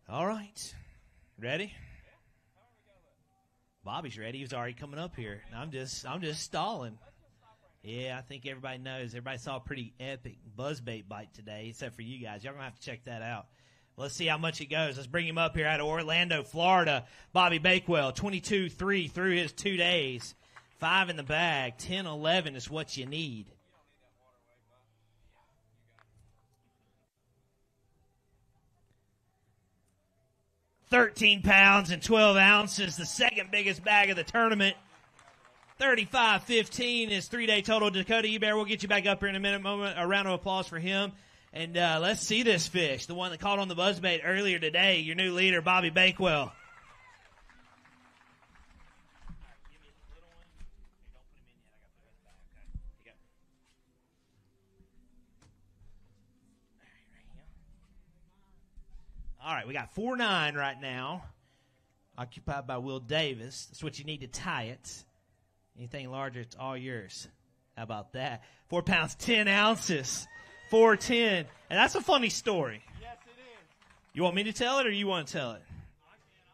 All right. Ready? Bobby's ready. He was already coming up here. I'm just stalling. Yeah, I think everybody knows. Everybody saw a pretty epic buzzbait bite today, except for you guys. Y'all going to have to check that out. Let's see how much it goes. Let's bring him up here out of Orlando, Florida. Bobby Bakewell, 22-3 through his 2 days. 5 in the bag. 10-11 is what you need. £13 and 12 ounces, the second biggest bag of the tournament. 35-15 is 3-day total. Dakota Ebear, we'll get you back up here in a moment. A round of applause for him. And let's see this fish, the one that caught on the buzzbait earlier today, your new leader, Bobby Bakewell. All right, we got 4-9 right now, occupied by Will Davis. That's what you need to tie it. Anything larger, it's all yours. How about that? 4 pounds, 10 ounces, 410. And that's a funny story. Yes, it is. You want me to tell it or you want to tell it? I can.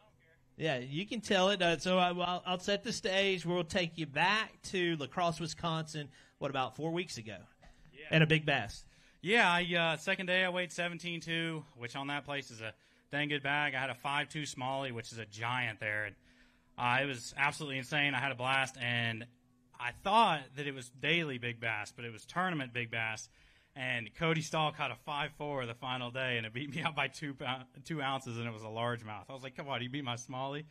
I don't care. Yeah, you can tell it. So I'll set the stage. We'll take you back to La Crosse, Wisconsin, about 4 weeks ago? Yeah. And a big bass. Yeah, second day I weighed 17.2, which on that place is a dang good bag. I had a 5.2 smallie, which is a giant there. And, it was absolutely insane. I had a blast, and I thought that it was daily big bass, but it was tournament big bass. And Cody Stahl caught a 5.4 the final day, and it beat me out by 2 ounces, and it was a largemouth. I was like, come on, you beat my smallie?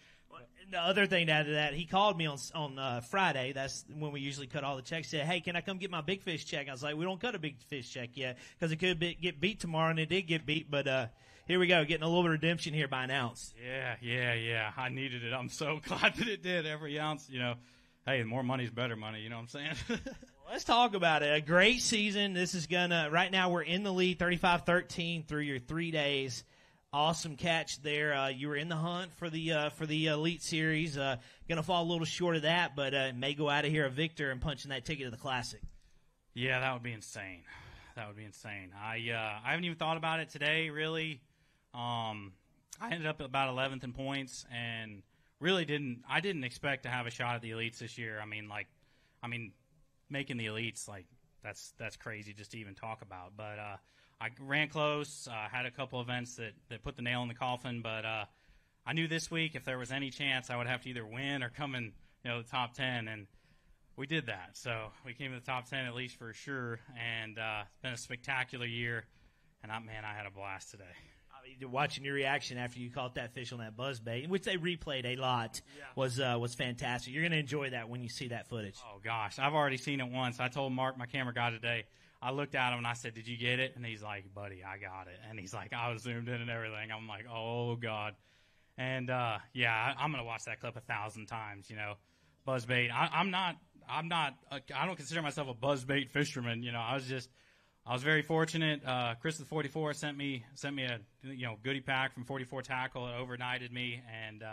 The other thing to add to that, he called me on Friday. That's when we usually cut all the checks. He said, hey, can I come get my big fish check? I was like, we don't cut a big fish check yet because it could get beat tomorrow, and it did get beat. But here we go, getting a little bit of redemption here by an ounce. Yeah. I needed it. I'm so glad that it did. Every ounce, hey, more money's better money. You know what I'm saying? Let's talk about it. A great season. This is right now we're in the lead 35-13 through your 3 days. Awesome catch there. You were in the hunt for the Elite Series. Gonna fall a little short of that, but may go out of here a victor and punching that ticket to the Classic. Yeah, that would be insane. I haven't even thought about it today, really. I ended up about 11th in points, and really didn't expect to have a shot at the Elites this year. I mean, making the Elites, that's crazy just to even talk about. But I ran close, had a couple events that put the nail in the coffin, but I knew this week if there was any chance I would have to either win or come in the top 10, and we did that. So we came to the top 10 at least for sure, and it's been a spectacular year, and I had a blast today. Watching your reaction after you caught that fish on that buzzbait, which they replayed a lot, was fantastic. You're going to enjoy that when you see that footage. Oh, gosh. I've already seen it once. I told Mark, my camera guy, today, I looked at him and I said, did you get it? And he's like, buddy, I got it. And he's like, I was zoomed in and everything. I'm like, oh, God. And, I'm going to watch that clip 1,000 times, Buzzbait. I don't consider myself a buzzbait fisherman. I was very fortunate. Chris the 44 sent me a goodie pack from 44 Tackle. It overnighted me, and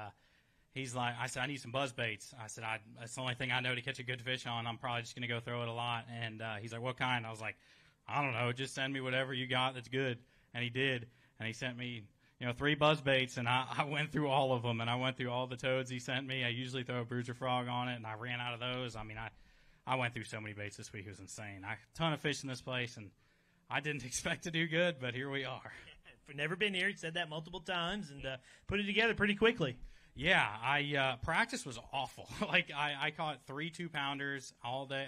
he's like, I said, I need some buzz baits. I said, that's the only thing I know to catch a good fish on. I'm probably just gonna go throw it a lot. And he's like, what kind? I was like, I don't know, just send me whatever you got that's good. And he did, and he sent me 3 buzz baits, and I went through all of them, and I went through all the toads he sent me. I usually throw a bruiser frog on it, and I ran out of those. I went through so many baits this week. It was insane. A ton of fish in this place, and I didn't expect to do good, but here we are. We've never been here. He said that multiple times and put it together pretty quickly. Yeah, practice was awful. I caught 3 2-pounders all day.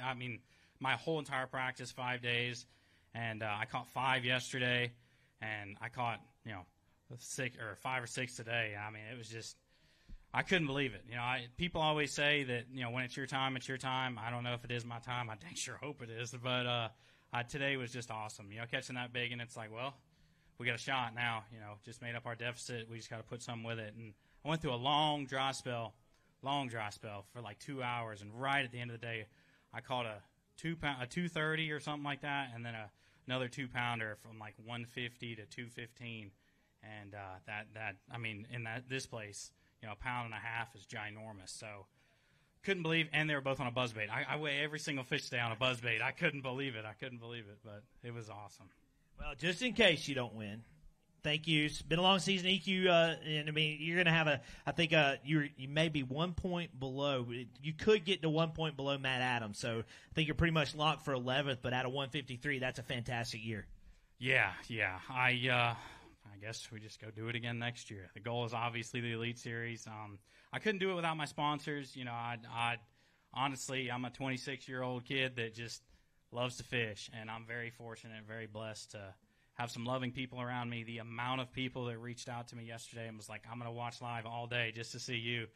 My whole entire practice, 5 days, and I caught 5 yesterday, and I caught 5 or 6 today. It was just, I couldn't believe it. People always say that when it's your time, it's your time. I don't know if it is my time. I dang sure hope it is, but today was just awesome. Catching that big, and it's like, well, we got a shot now. Just made up our deficit. We just got to put something with it. And I went through a long dry spell for like 2 hours, and right at the end of the day, I caught a 230 or something like that, and then another 2-pounder from like 150 to 215, and this place, a pound and a half is ginormous. So couldn't believe, and they were both on a buzzbait. I weigh every single fish today on a buzzbait. I couldn't believe it, but it was awesome. Well, just in case you don't win, Thank you. It's been a long season, EQ. And I mean, you're going to have I think you may be 1 point below. You could get to 1 point below Matt Adams. So I think you're pretty much locked for 11th, but out of 153, that's a fantastic year. Yeah. I guess we just go do it again next year. The goal is obviously the Elite Series. I couldn't do it without my sponsors. You know, honestly, I'm a 26-year-old kid that just loves to fish, and I'm very fortunate, very blessed to have some loving people around me. The amount of people that reached out to me yesterday and was like, I'm going to watch live all day just to see you.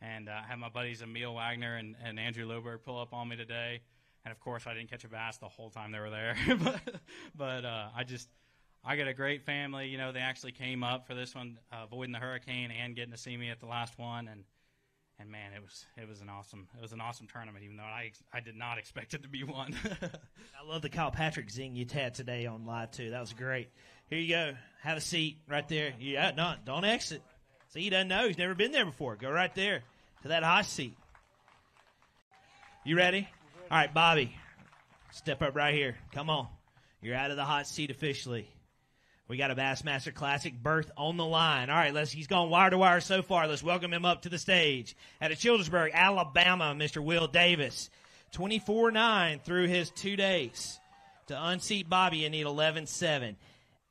And I have my buddies Emil Wagner and Andrew Loberg pull up on me today. And, of course, I didn't catch a bass the whole time they were there. but I got a great family. You know, they actually came up for this one, avoiding the hurricane and getting to see me at the last one. And man, it was an awesome tournament, even though I did not expect it to be one. I love the Kyle Patrick zing you had today on live too. That was great. Here you go. Have a seat right there. Yeah, no, don't exit. See, he doesn't know. He's never been there before. Go right there to that hot seat. You ready? All right, Bobby, step up right here. Come on. You're out of the hot seat officially. We got a Bassmaster Classic berth on the line. All right, he's gone wire to wire so far. Let's welcome him up to the stage. Out of Childersburg, Alabama, Mr. Will Davis. 24-9 through his 2 days. To unseat Bobby, you need 11-7.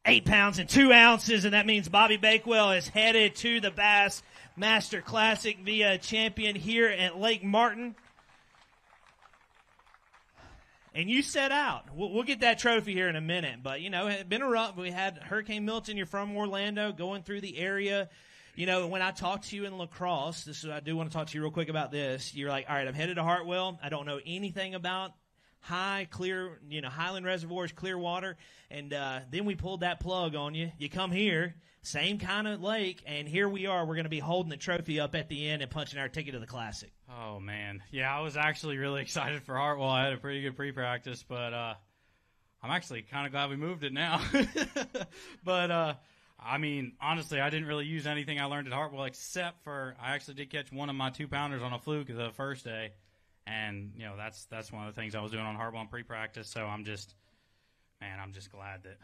8 pounds and 2 ounces, and that means Bobby Bakewell is headed to the Bassmaster Classic via champion here at Lake Martin. And you set out. We'll get that trophy here in a minute. But, you know, it's been a rough. We had Hurricane Milton. You're from Orlando, going through the area. You know, when I talked to you in La Crosse, I do want to talk to you real quick about this. You're like, all right, I'm headed to Hartwell. I don't know anything about Highland Reservoirs, clear water. And then we pulled that plug on you. You come here, same kind of lake, and here we are. We're going to be holding the trophy up at the end and punching our ticket to the Classic. Oh, man. Yeah, I was actually really excited for Hartwell. I had a pretty good pre-practice, but I'm actually kind of glad we moved it now. But, I mean, honestly, I didn't really use anything I learned at Hartwell except for I actually did catch one of my 2-pounders on a fluke the first day. And, you know, that's one of the things I was doing on Hartwell in pre-practice. So I'm just glad that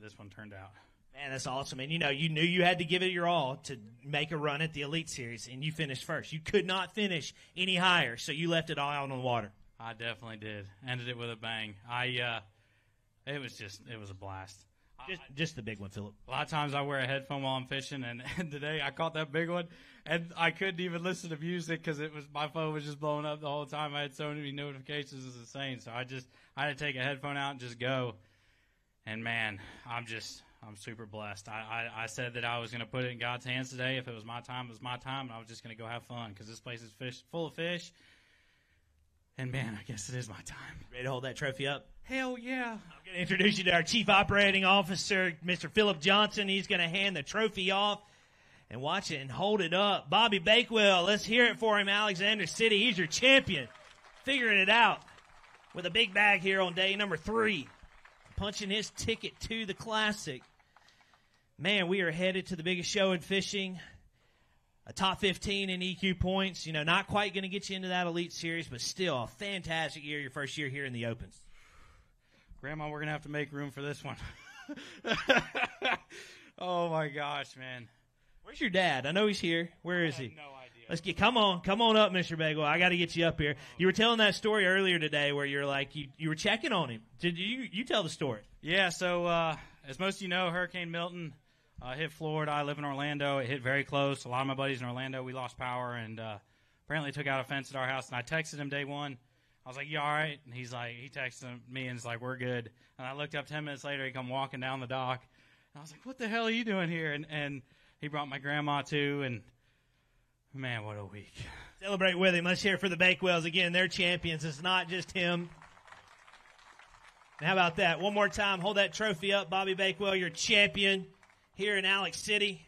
this one turned out. Man, that's awesome. And, you know, you knew you had to give it your all to make a run at the Elite Series, and you finished first. You could not finish any higher, so you left it all out on the water. I definitely did. Ended it with a bang. It was a blast. Just the big one, Phillip. A lot of times I wear a headphone while I'm fishing, and today I caught that big one, and I couldn't even listen to music because my phone was just blowing up the whole time. I had so many notifications, it was insane. So I had to take a headphone out and just go. And man, I'm super blessed. I said that I was going to put it in God's hands today. If it was my time, it was my time, and I was just going to go have fun because this place is full of fish. And man, I guess it is my time. Ready to hold that trophy up? Hell yeah. I'm going to introduce you to our Chief Operating Officer, Mr. Phillip Johnson. He's going to hand the trophy off and watch it and hold it up. Bobby Bakewell, let's hear it for him, Alexander City. He's your champion, figuring it out with a big bag here on day number 3, punching his ticket to the Classic. Man, we are headed to the biggest show in fishing. A top 15 in EQ points. You know, not quite going to get you into that Elite Series, but still a fantastic year, your first year here in the Opens. Grandma, we're going to have to make room for this one. Oh, my gosh, man. Where's your dad? I know he's here. Where is he? I have no idea. Come on up, Mr. Bagwell. I got to get you up here. You were telling that story earlier today where you're like, you were checking on him. Did you tell the story? Yeah, so as most of you know, Hurricane Milton hit Florida. I live in Orlando. It hit very close. A lot of my buddies in Orlando, we lost power and apparently took out a fence at our house. And I texted him day one. I was like, you all right? And he texted me and he's like, we're good. And I looked up 10 minutes later. He come walking down the dock. And I was like, what the hell are you doing here? And he brought my grandma too. And man, what a week. Celebrate with him. Let's hear it for the Bakewells. Again, they're champions. It's not just him. And how about that? One more time. Hold that trophy up. Bobby Bakewell, your champion here in Alex City.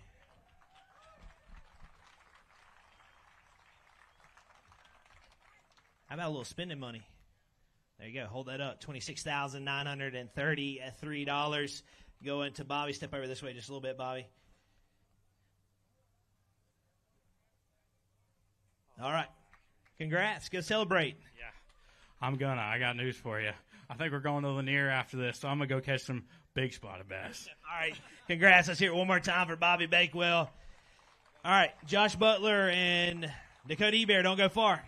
How about a little spending money? There you go. Hold that up. $26,933 going to Bobby. Step over this way just a little bit, Bobby. All right. Congrats. Go celebrate. Yeah, I got news for you. I think we're going to Lanier after this, so I'm going to go catch some Big spotted bass. All right. Congrats. Let's hear it one more time for Bobby Bakewell. All right. Josh Butler and Dakota Ebear, don't go far.